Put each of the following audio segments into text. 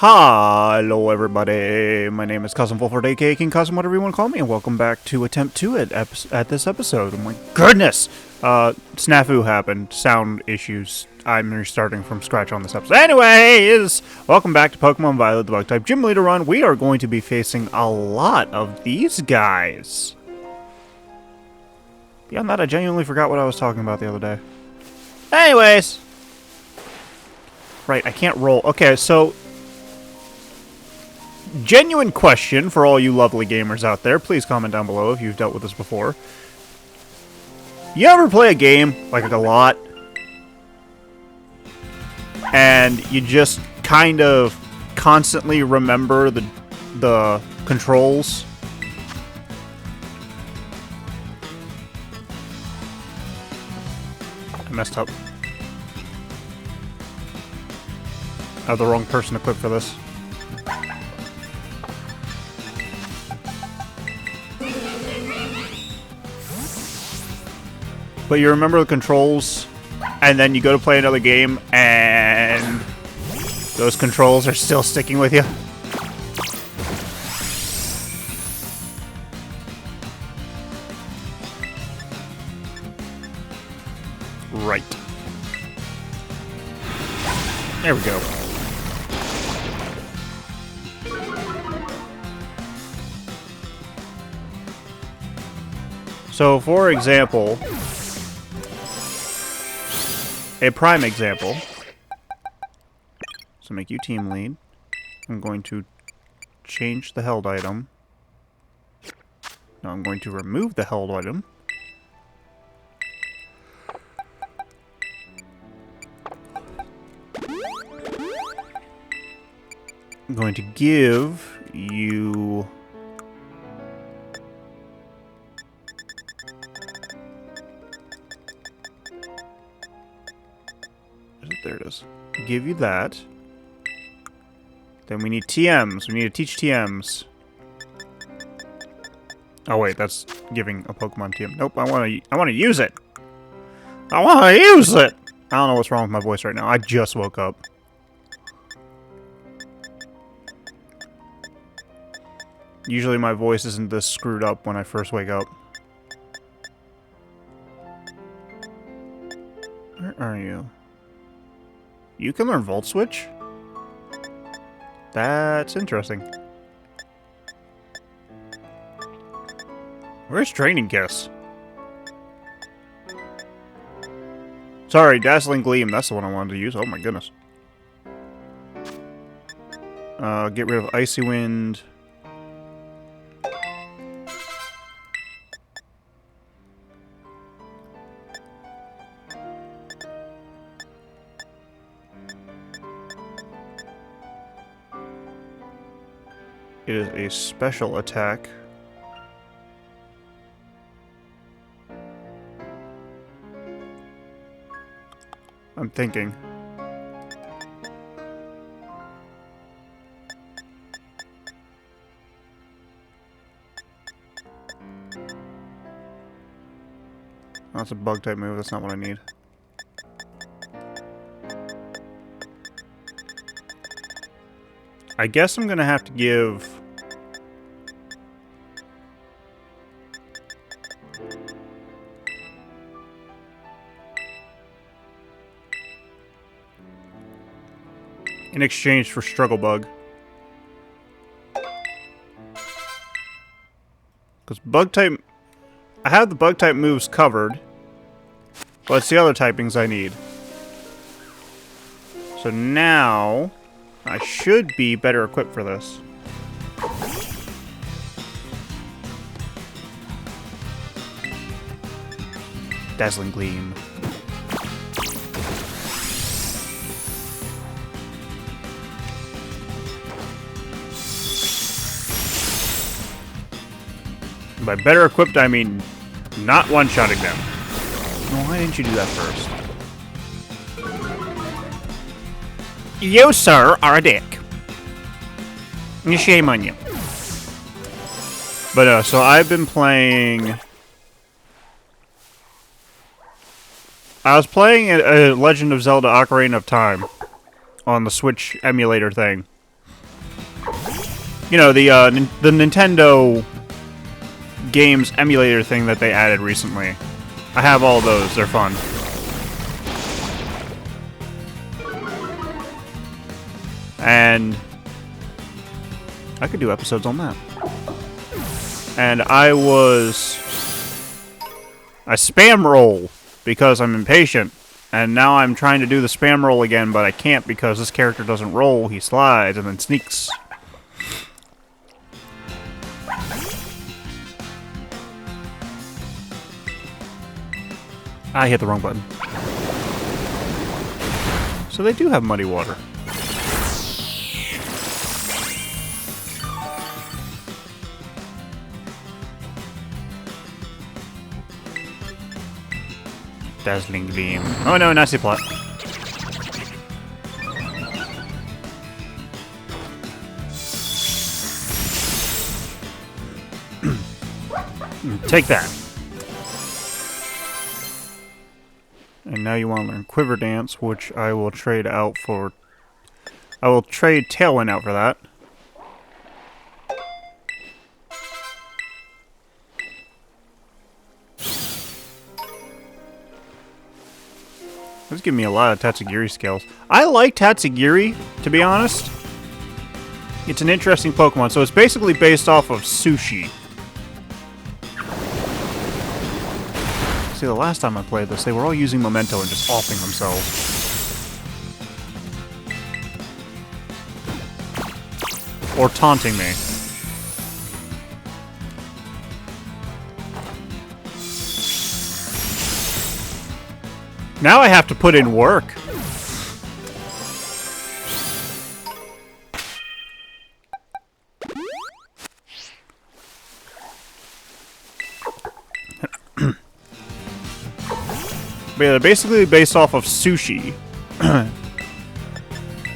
Hello everybody, my name is Kazm Vulfhart, aka King Kazm, whatever you want to call me, and welcome back to Attempt 2 at this episode. Oh my goodness! Snafu happened, sound issues. I'm restarting from scratch on this episode. Anyways, welcome back to Pokemon Violet, the Bug-type Gym Leader Run. We are going to be facing a lot of these guys. Beyond that, I genuinely forgot what I was talking about the other day. Anyways! Right, I can't roll. Okay, so genuine question for all you lovely gamers out there. Please comment down below if you've dealt with this before. You ever play a game, like a lot, and you just kind of constantly remember the controls? I messed up. I have the wrong person equipped for this. But you remember the controls, and then you go to play another game, and those controls are still sticking with you. Right. There we go. So, for example, a prime example. So make you team lead. I'm going to change the held item. Now I'm going to remove the held item. I'm going to give you... There it is. Give you that. Then we need TMs. We need to teach TMs. Oh wait, that's giving a Pokemon TM. Nope, I want to use it. I want to use it. I don't know what's wrong with my voice right now. I just woke up. Usually my voice isn't this screwed up when I first wake up. Where are you? You can learn Volt Switch? That's interesting. Where's Training Kiss? Sorry, Dazzling Gleam. That's the one I wanted to use. Oh my goodness. Get rid of Icy Wind. It is a special attack. I'm thinking. That's a bug type move, that's not what I need. I guess I'm gonna have to give... in exchange for Struggle Bug. Because bug type... I have the bug type moves covered, but it's the other typings I need. So now... I should be better equipped for this. Dazzling Gleam. By better equipped, I mean not one-shotting them. Well, why didn't you do that first? You, sir, are a dick. Shame on you. But, so I've been playing... I was playing a Legend of Zelda Ocarina of Time on the Switch emulator thing. You know, the Nintendo games emulator thing that they added recently. I have all those. They're fun. And I could do episodes on that. And I spam roll because I'm impatient. And now I'm trying to do the spam roll again, but I can't because this character doesn't roll. He slides and then sneaks. I hit the wrong button. So they do have muddy water. Dazzling gleam. Oh no, nasty plot. Take that. And now you want to learn Quiver Dance, which I will trade out for... I will trade Tailwind out for that. This is giving me a lot of Tatsugiri skills. I like Tatsugiri, to be honest. It's an interesting Pokemon, so it's basically based off of Sushi. See, the last time I played this, they were all using Memento and just offing themselves. Or taunting me. Now I have to put in work. But yeah, they're basically based off of Sushi.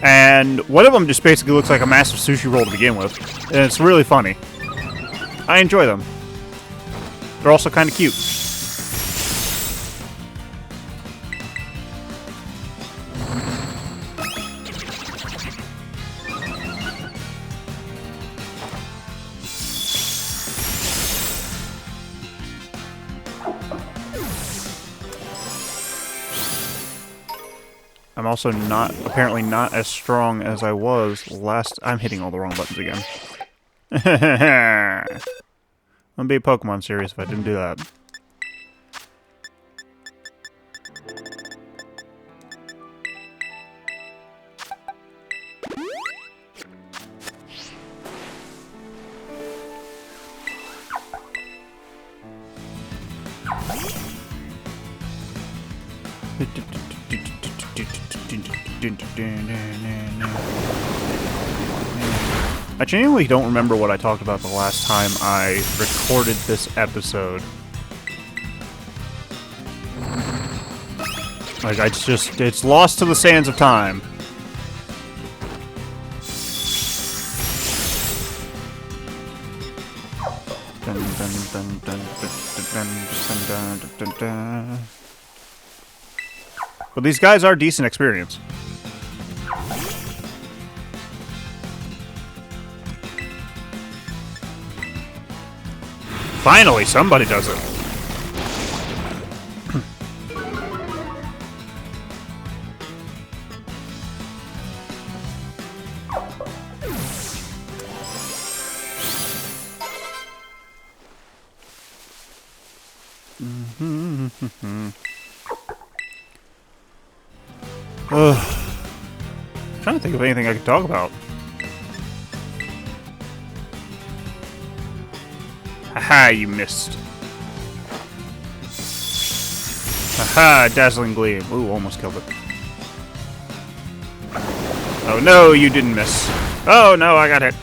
And one of them just basically looks like a massive sushi roll to begin with. And it's really funny. I enjoy them. They're also kind of cute. I'm also apparently not as strong as I was last... I'm hitting all the wrong buttons again. Wouldn't be a Pokemon series if I didn't do that. I genuinely don't remember what I talked about the last time I recorded this episode. Like, it's lost to the sands of time. But these guys are decent experience. Finally, somebody does it. Trying to think of anything I could talk about. Haha, you missed. Haha, dazzling gleam. Ooh, almost killed it. Oh no, you didn't miss. Oh no, I got hit.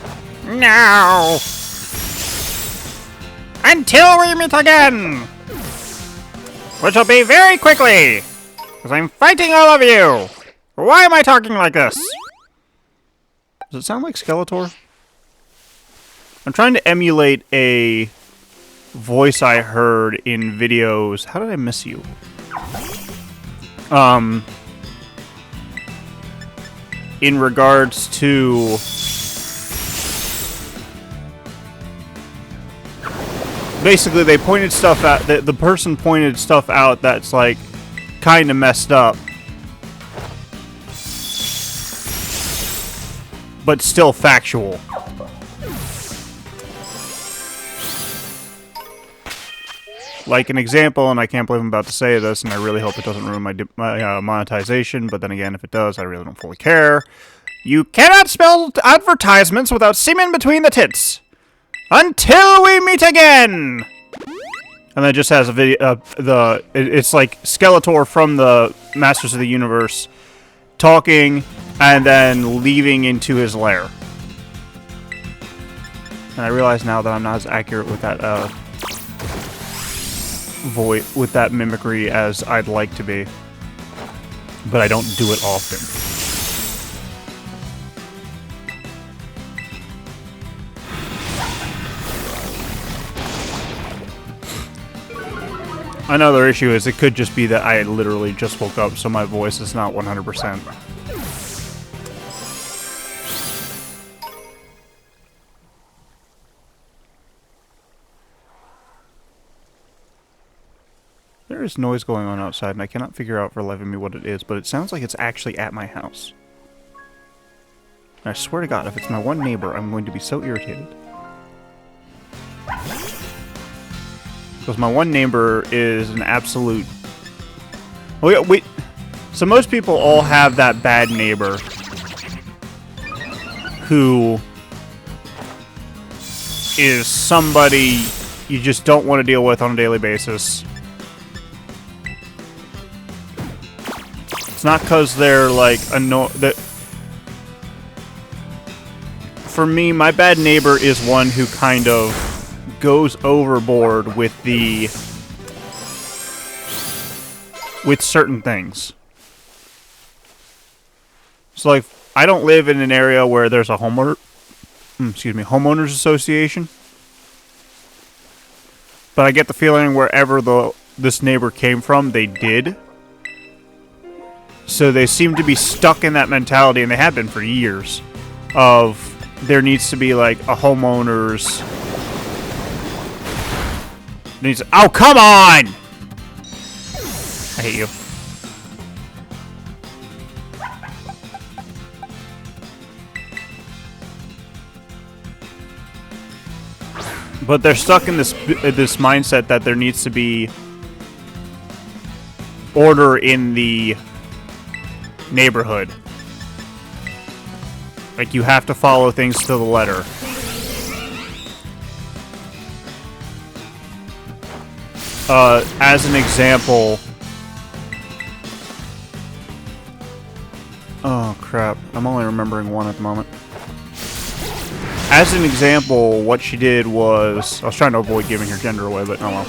No! Until we meet again! Which will be very quickly! Because I'm fighting all of you! Why am I talking like this? Does it sound like Skeletor? I'm trying to emulate a voice I heard in videos. How did I miss you? In regards to basically they pointed stuff out. The person pointed stuff out that's like kind of messed up, but still factual. Like an example, and I can't believe I'm about to say this, and I really hope it doesn't ruin my monetization, but then again, if it does, I really don't fully care. You cannot spell advertisements without semen between the tits. Until we meet again! And that just has a video, it's like Skeletor from the Masters of the Universe talking, and then leaving into his lair. And I realize now that I'm not as accurate with that, with that mimicry as I'd like to be, but I don't do it often. Another issue is it could just be that I literally just woke up, so my voice is not 100%. There is noise going on outside, and I cannot figure out for the life of me what it is, but it sounds like it's actually at my house. And I swear to God, if it's my one neighbor, I'm going to be so irritated. Because my one neighbor is an absolute... Wait. So most people all have that bad neighbor who is somebody you just don't want to deal with on a daily basis. It's not because they're like for me, my bad neighbor is one who kind of goes overboard with certain things. So like, I don't live in an area where there's a homeowners association. But I get the feeling wherever this neighbor came from, they did. So they seem to be stuck in that mentality, and they have been for years, of there needs to be like a homeowner's... Oh, come on! I hate you. But they're stuck in this mindset that there needs to be order in the neighborhood. Like, you have to follow things to the letter. As an example... Oh, crap. I'm only remembering one at the moment. As an example, what she did was... I was trying to avoid giving her gender away, but oh well.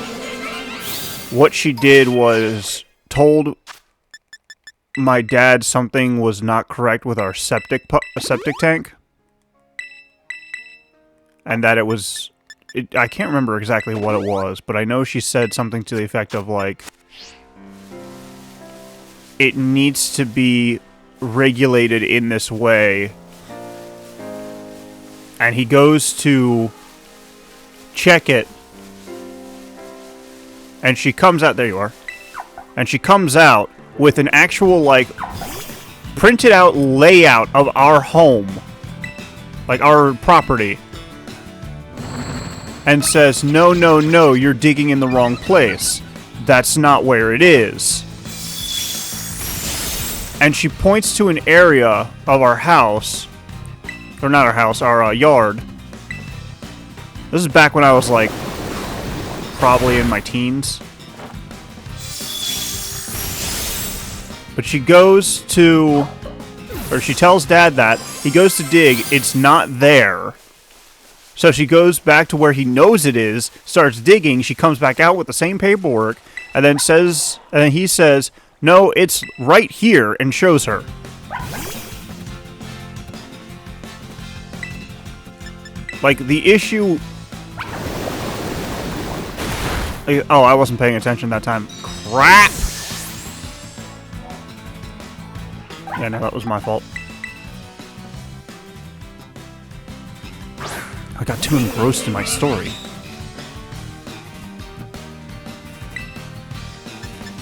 What she did was told my dad something was not correct with our septic tank. And that it was... I can't remember exactly what it was, but I know she said something to the effect of, like... It needs to be regulated in this way. And he goes to check it. And she comes out... There you are. And she comes out with an actual, like, printed out layout of our home. Like, our property. And says, no, no, no, you're digging in the wrong place. That's not where it is. And she points to an area of our house... Or not our house, our yard. This is back when I was, like, probably in my teens. But she goes to... Or she tells Dad that. He goes to dig. It's not there. So she goes back to where he knows it is, starts digging. She comes back out with the same paperwork, and then says... And then he says, no, it's right here, and shows her. Like, the issue... Oh, I wasn't paying attention that time. Crap! Yeah, no, that was my fault. I got too engrossed in my story.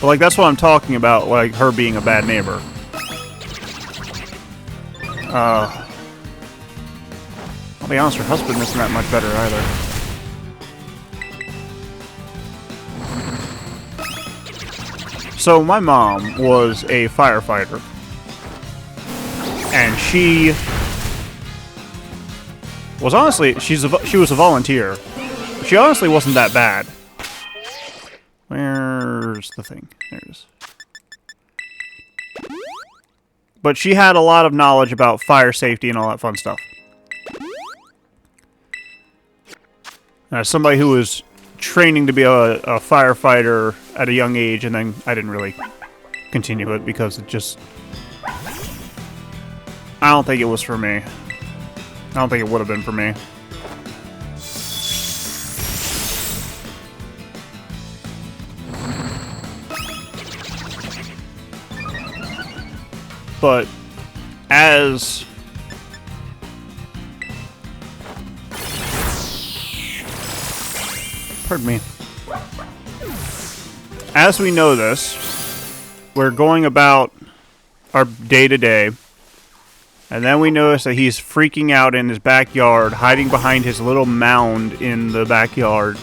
But, like, that's what I'm talking about, like, her being a bad neighbor. I'll be honest, her husband isn't that much better either. So, my mom was a firefighter. And she was honestly, she was a volunteer. She honestly wasn't that bad. Where's the thing? There it is. But she had a lot of knowledge about fire safety and all that fun stuff. As somebody who was training to be a firefighter at a young age, and then I didn't really continue it because it just... I don't think it was for me. I don't think it would have been for me. But as pardon me. As we know this, we're going about our day-to-day, and then we notice that he's freaking out in his backyard, hiding behind his little mound in the backyard.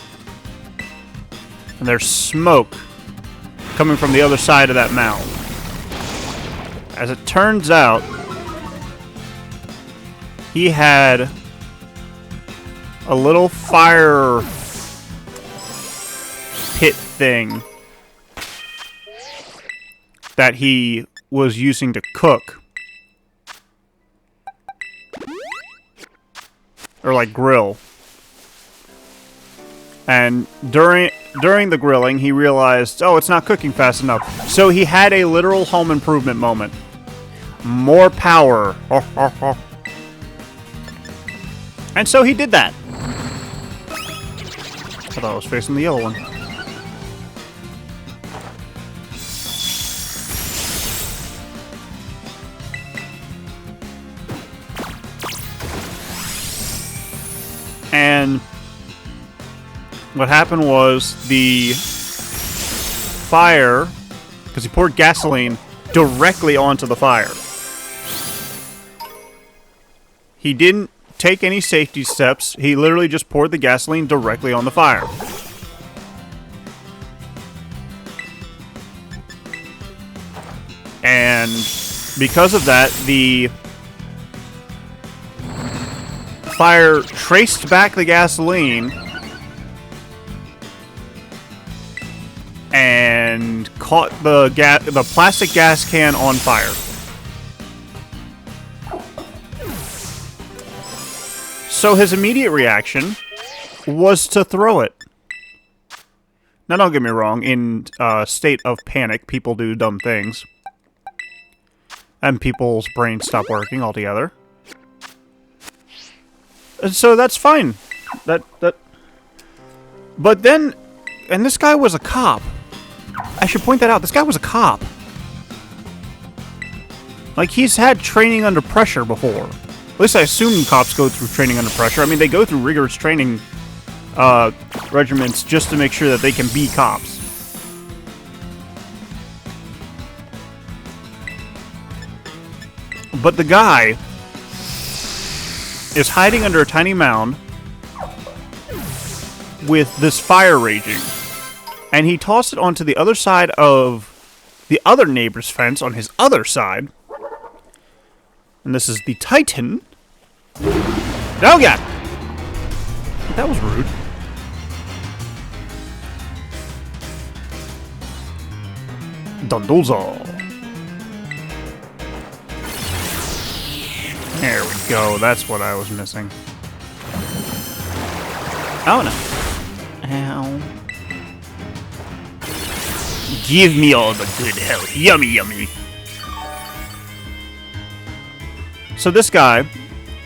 And there's smoke coming from the other side of that mound. As it turns out, he had a little fire pit thing that he was using to cook. Or like grill. And during the grilling, he realized, oh, it's not cooking fast enough. So he had a literal home improvement moment. More power. And so he did that. I thought I was facing the yellow one. And what happened was the fire, because he poured gasoline directly onto the fire. He didn't take any safety steps. He literally just poured the gasoline directly on the fire. And because of that, the fire traced back the gasoline and caught the plastic gas can on fire. So his immediate reaction was to throw it. Now, don't get me wrong, in a state of panic, people do dumb things. And people's brains stop working altogether. And so that's fine. But then, and this guy was a cop. I should point that out. This guy was a cop. Like, he's had training under pressure before. At least I assume cops go through training under pressure. I mean, they go through rigorous training regiments just to make sure that they can be cops. But the guy is hiding under a tiny mound with this fire raging. And he tossed it onto the other side of the other neighbor's fence on his other side. And this is the Titan. Oh, God! That was rude. Dundoza. There we go. That's what I was missing. Oh, no. Ow. Give me all the good health. Yummy, yummy. So this guy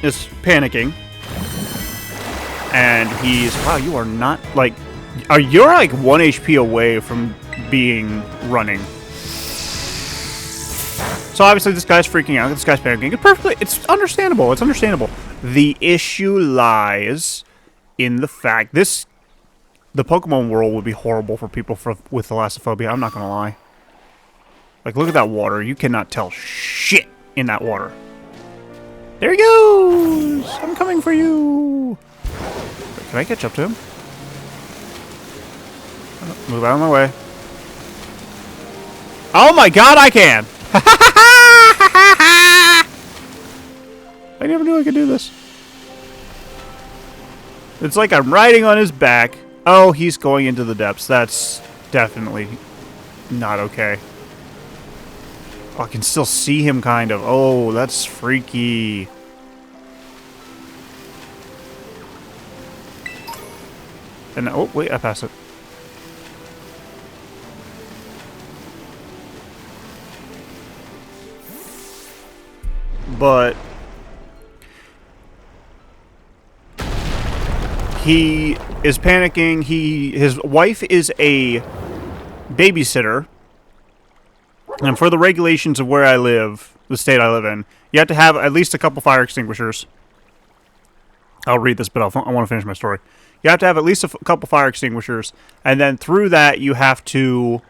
is panicking. And he's... Wow, you are not, like... You're like 1 HP away from being running. So obviously this guy's freaking out. This guy's panicking. It's perfectly... It's understandable. It's understandable. The issue lies in the fact... This the Pokemon world would be horrible for people with thalassophobia. I'm not gonna lie. Like, look at that water. You cannot tell shit in that water. There he goes! I'm coming for you! Wait, can I catch up to him? Move out of my way. Oh my god, I can! I never knew I could do this. It's like I'm riding on his back. Oh, he's going into the depths. That's definitely not okay. Oh, I can still see him, kind of. Oh, that's freaky. And oh, wait, I passed it. But he is panicking. His wife is a babysitter. And for the regulations of where I live, the state I live in, you have to have at least a couple fire extinguishers. I'll read this, but I want to finish my story. You have to have at least a couple fire extinguishers, and then through that you have to...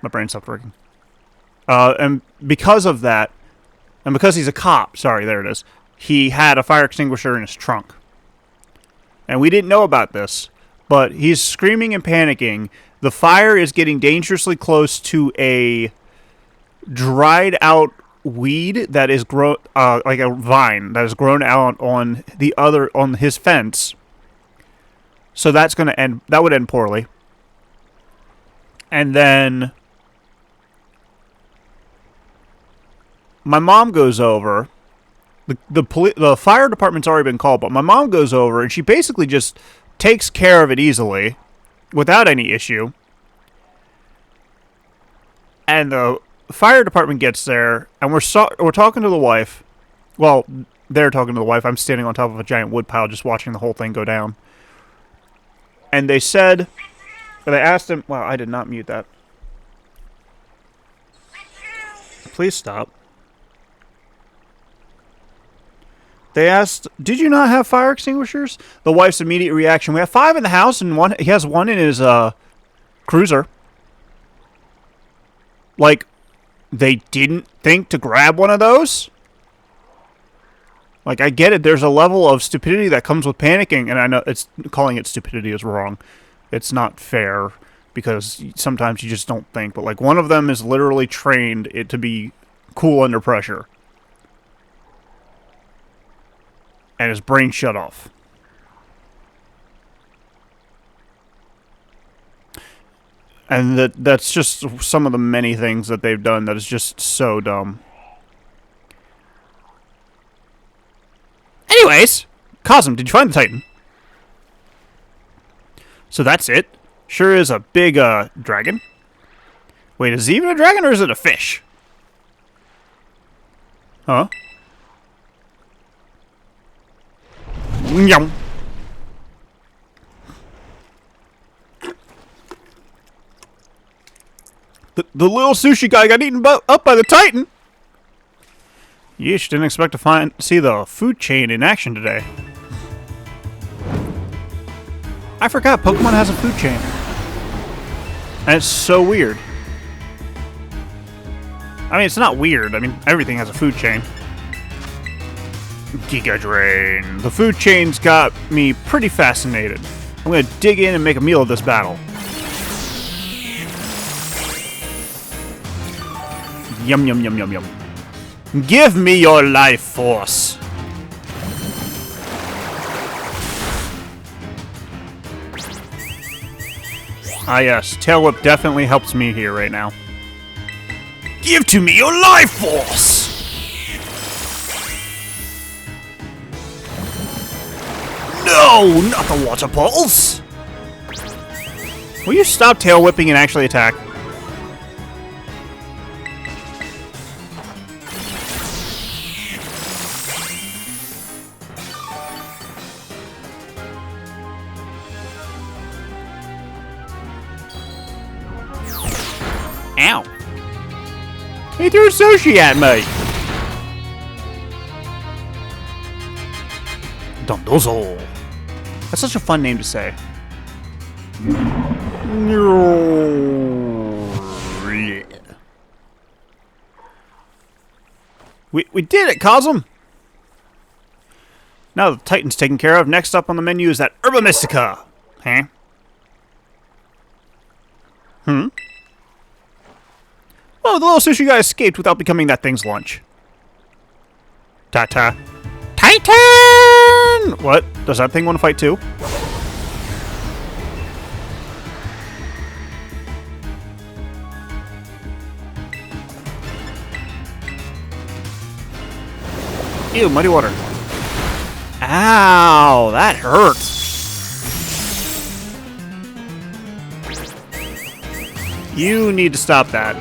My brain stopped working. And because of that, and because he's a cop, sorry, there it is, he had a fire extinguisher in his trunk. And we didn't know about this, but he's screaming and panicking. The fire is getting dangerously close to a dried out weed that is grown, like a vine that is grown out on his fence. So that's going to end. That would end poorly. And then my mom goes over. The fire department's already been called, but my mom goes over and she basically just takes care of it easily, without any issue. And the fire department gets there, and we're talking to the wife. Well, they're talking to the wife. I'm standing on top of a giant wood pile, just watching the whole thing go down. And they asked him. Wow, I did not mute that. Please stop. They asked, "Did you not have fire extinguishers?" The wife's immediate reaction: "We have 5 in the house, and he has one in his cruiser." Like, they didn't think to grab one of those? Like, I get it. There's a level of stupidity that comes with panicking, and I know calling it stupidity is wrong. It's not fair, because sometimes you just don't think. But, like, one of them is literally trained to be cool under pressure. And his brain shut off. And that's just some of the many things that they've done that is just so dumb. Anyways, Kazm, did you find the Titan? So that's it? Sure is a big, dragon. Wait, is it even a dragon or is it a fish? Huh? Yum. The little sushi guy got eaten up by the Titan. Yeesh, didn't expect to see the food chain in action today. I forgot Pokemon has a food chain. And it's so weird. I mean, it's not weird. I mean, everything has a food chain. Giga Drain. The food chain's got me pretty fascinated. I'm gonna dig in and make a meal of this battle. Yum, yum, yum, yum, yum. Give me your life force. Ah yes, Tail Whip definitely helps me here right now. Give to me your life force! No, not the water pulse! Will you stop tail whipping and actually attack? Ow. He threw Sushi at me! Dondozo. That's such a fun name to say. We did it, Kazm! Now the Titan's taken care of, next up on the menu is that Herba Mystica. Huh? Well, the little sushi guy escaped without becoming that thing's lunch. Ta-ta. Titan! What? Does that thing want to fight too? Ew, muddy water. Ow, that hurts. You need to stop that.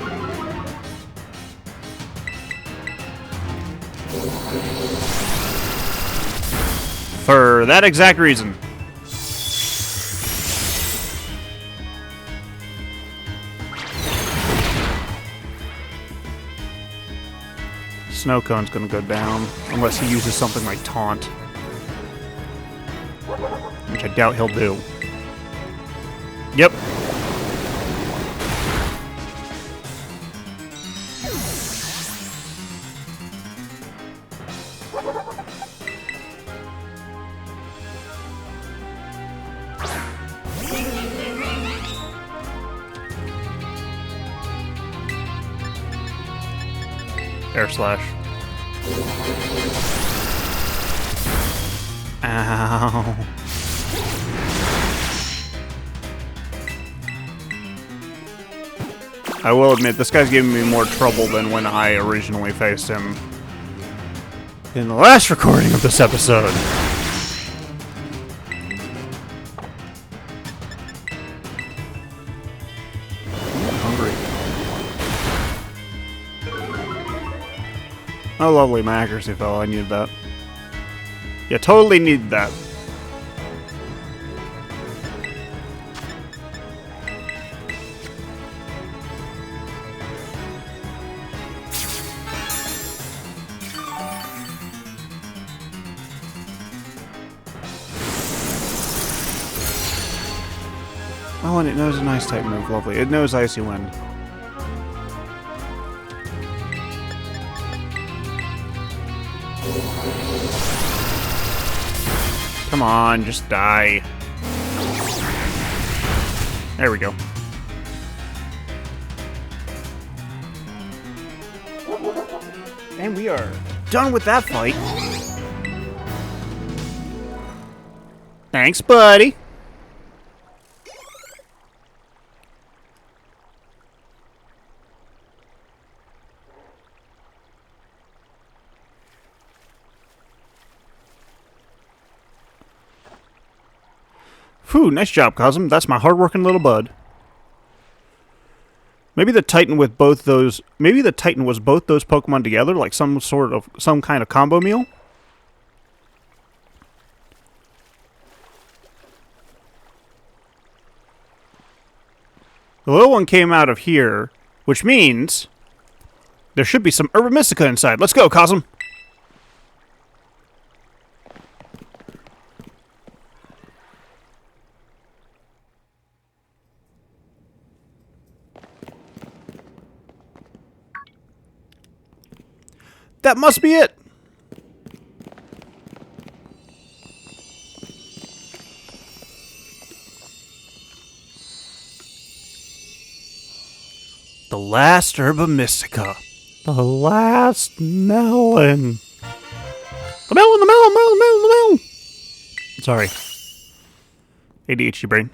For that exact reason. Snow cone's gonna go down, unless he uses something like taunt. Which I doubt he'll do. Yep. Air slash. Ow. I will admit, this guy's giving me more trouble than when I originally faced him in the last recording of this episode. Oh, lovely. My accuracy fell. I needed that. Yeah, totally needed that. Oh, and it knows an ice type move. Lovely. It knows Icy Wind. Come on, just die. There we go. And we are done with that fight. Thanks, buddy. Phew, nice job, Kazm. That's my hard-working little bud. Maybe the Titan with both those... Maybe the Titan was both those Pokemon together, like some kind of combo meal? The little one came out of here, which means there should be some Herba Mystica inside. Let's go, Kazm! That must be it! The last Herba Mystica. The last melon. The melon! Sorry. ADHD brain.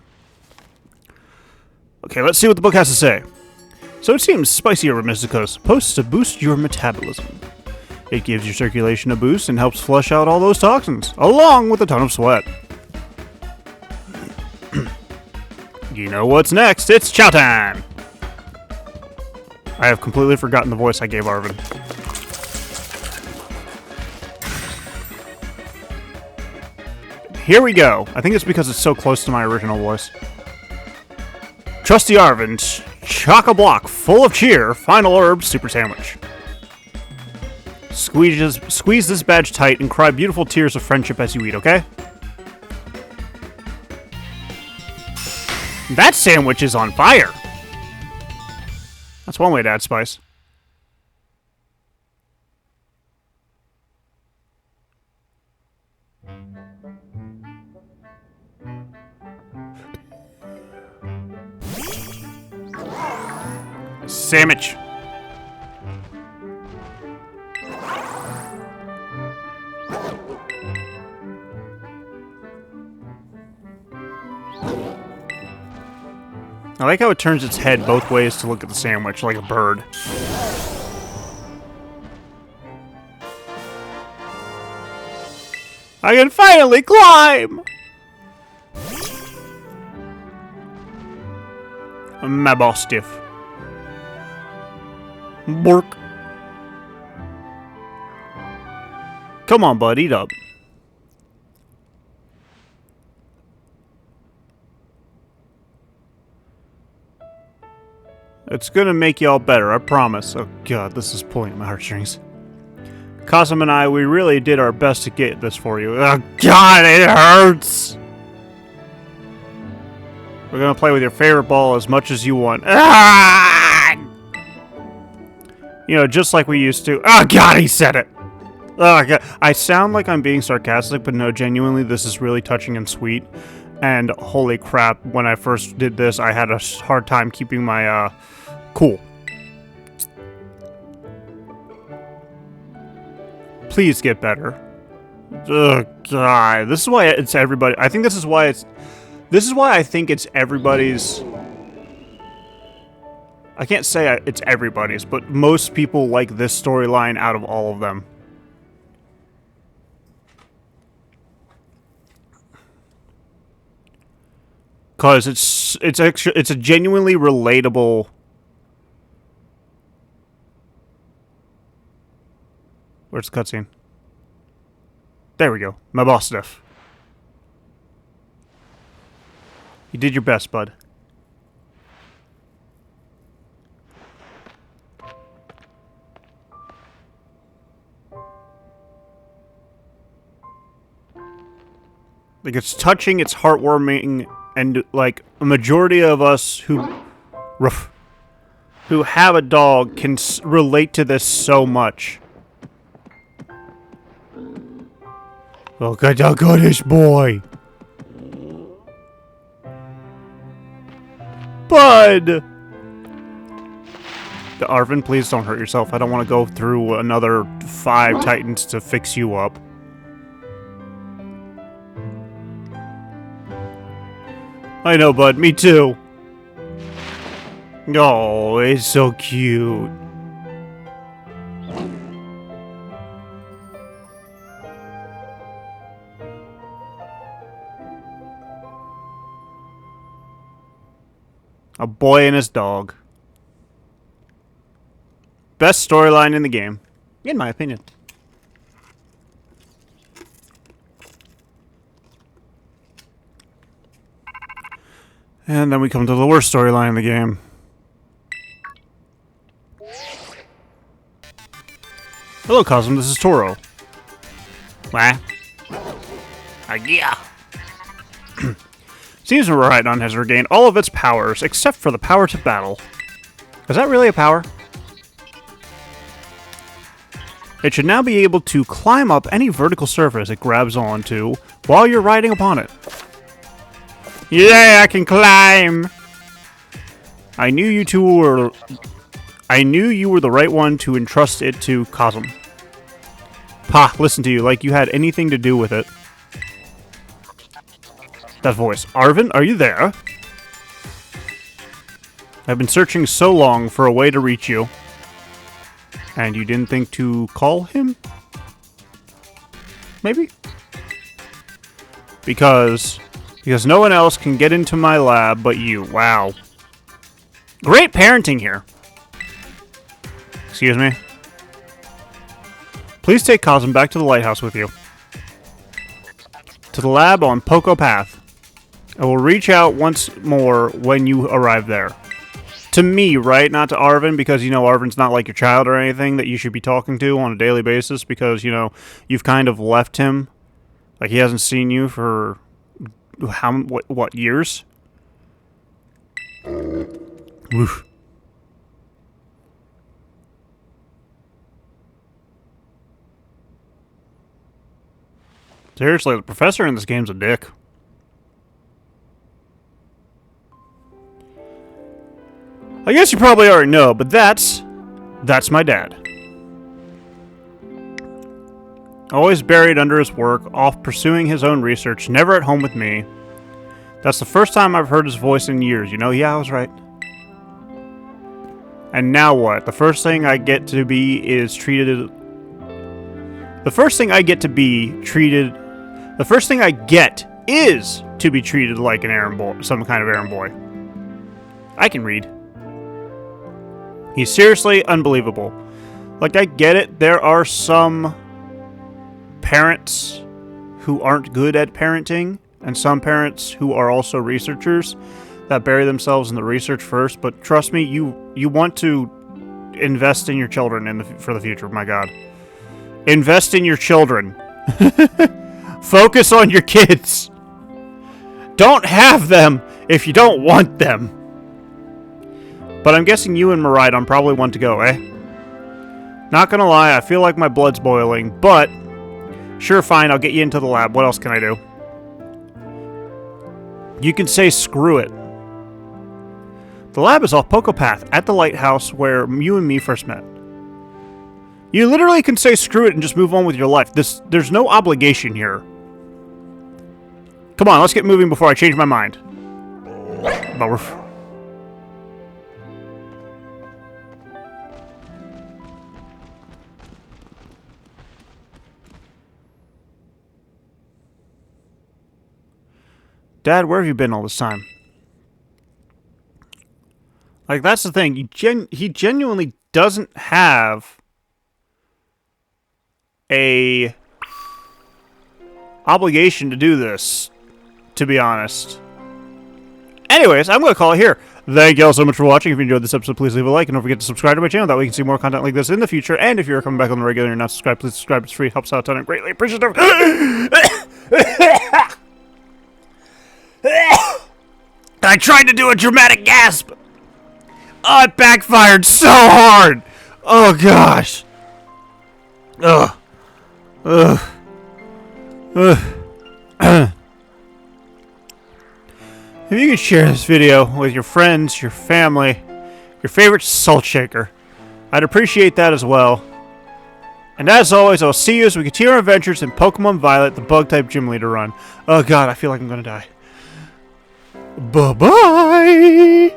Okay, let's see what the book has to say. So it seems spicy Herba Mystica is supposed to boost your metabolism. It gives your circulation a boost and helps flush out all those toxins, along with a ton of sweat. You know what's next? It's chow time! I have completely forgotten the voice I gave Arvin. Here we go. I think it's because it's so close to my original voice. Trusty Arvin's chock-a-block full of cheer, final herb super sandwich. Squeeze this badge tight and cry beautiful tears of friendship as you eat, okay? That sandwich is on fire! That's one way to add spice. Sandwich. I like how it turns its head both ways to look at the sandwich, like a bird. I can finally climb! My boss stiff. Bork. Come on, bud, eat up. It's gonna make y'all better, I promise. Oh god, this is pulling at my heartstrings. Kazm and I, we really did our best to get this for you. Oh god, it hurts! We're gonna play with your favorite ball as much as you want. Ah! You know, just like we used to. Oh god, he said it! Oh god, I sound like I'm being sarcastic, but no, genuinely, this is really touching and sweet. And holy crap, when I first did this, I had a hard time keeping my, cool. Please get better. Ugh, God. This is why it's everybody. I think this is why it's... This is why I think it's everybody's... I can't say it's everybody's, but most people like this storyline out of all of them. Cause it's a genuinely relatable. Where's the cutscene? There we go. My boss stuff. You did your best, bud. Like, it's touching, it's heartwarming. And, like, a majority of us who have a dog can relate to this so much. Look at the goodish boy! Bud! Arvin, please don't hurt yourself. I don't want to go through another 5 titans to fix you up. I know, bud. Me too. Oh, it's so cute. A boy and his dog. Best storyline in the game, in my opinion. And then we come to the worst storyline in the game. Hello, Kazm. This is Toro. Wah. Yeah. Seems Rhydon has regained all of its powers, except for the power to battle. Is that really a power? It should now be able to climb up any vertical surface it grabs onto while you're riding upon it. Yeah, I can climb! I knew you were the right one to entrust it to Kazm. Pa, listen to you, like you had anything to do with it. That voice. Arvin, are you there? I've been searching so long for a way to reach you. And you didn't think to call him? Maybe? Because no one else can get into my lab but you. Wow. Great parenting here. Excuse me. Please take Kazm back to the lighthouse with you. To the lab on Poco Path. I will reach out once more when you arrive there. To me, right? Not to Arvin, because, you know, Arvin's not like your child or anything that you should be talking to on a daily basis because, you know, you've kind of left him. Like, he hasn't seen you for... what years? Oof. Seriously, the professor in this game's a dick. I guess you probably already know, but that's my dad. Always buried under his work, off pursuing his own research, never at home with me. That's the first time I've heard his voice in years, you know? Yeah, I was right. And now what? The first thing I get to be is treated... The first thing I get to be treated... The first thing I get is to be treated like an errand boy, some kind of errand boy. I can read. He's seriously unbelievable. Like, I get it. There are some parents who aren't good at parenting, and some parents who are also researchers that bury themselves in the research first. But trust me, you want to invest in your children for the future. My God, invest in your children. Focus on your kids. Don't have them if you don't want them. But I'm guessing you and Maridon probably want to go, eh? Not gonna lie, I feel like my blood's boiling, but... Sure, fine, I'll get you into the lab. What else can I do? You can say screw it. The lab is off Pokepath, at the lighthouse where you and me first met. You literally can say screw it and just move on with your life. There's no obligation here. Come on, let's get moving before I change my mind. But we're... Dad, where have you been all this time? Like, that's the thing. He genuinely doesn't have a obligation to do this, to be honest. Anyways, I'm going to call it here. Thank you all so much for watching. If you enjoyed this episode, please leave a like, and don't forget to subscribe to my channel. That way you can see more content like this in the future. And if you're coming back on the regular and you're not subscribed, please subscribe. It's free. It helps out a ton. I'm greatly appreciative. I tried to do a dramatic gasp. Oh, it backfired so hard. Oh, gosh. Ugh. Ugh. Ugh. If you could share this video with your friends, your family, your favorite salt shaker, I'd appreciate that as well. And as always, I'll see you as we continue our adventures in Pokemon Violet, the Bug-type Gym Leader run. Oh, God, I feel like I'm gonna die. Bye-bye!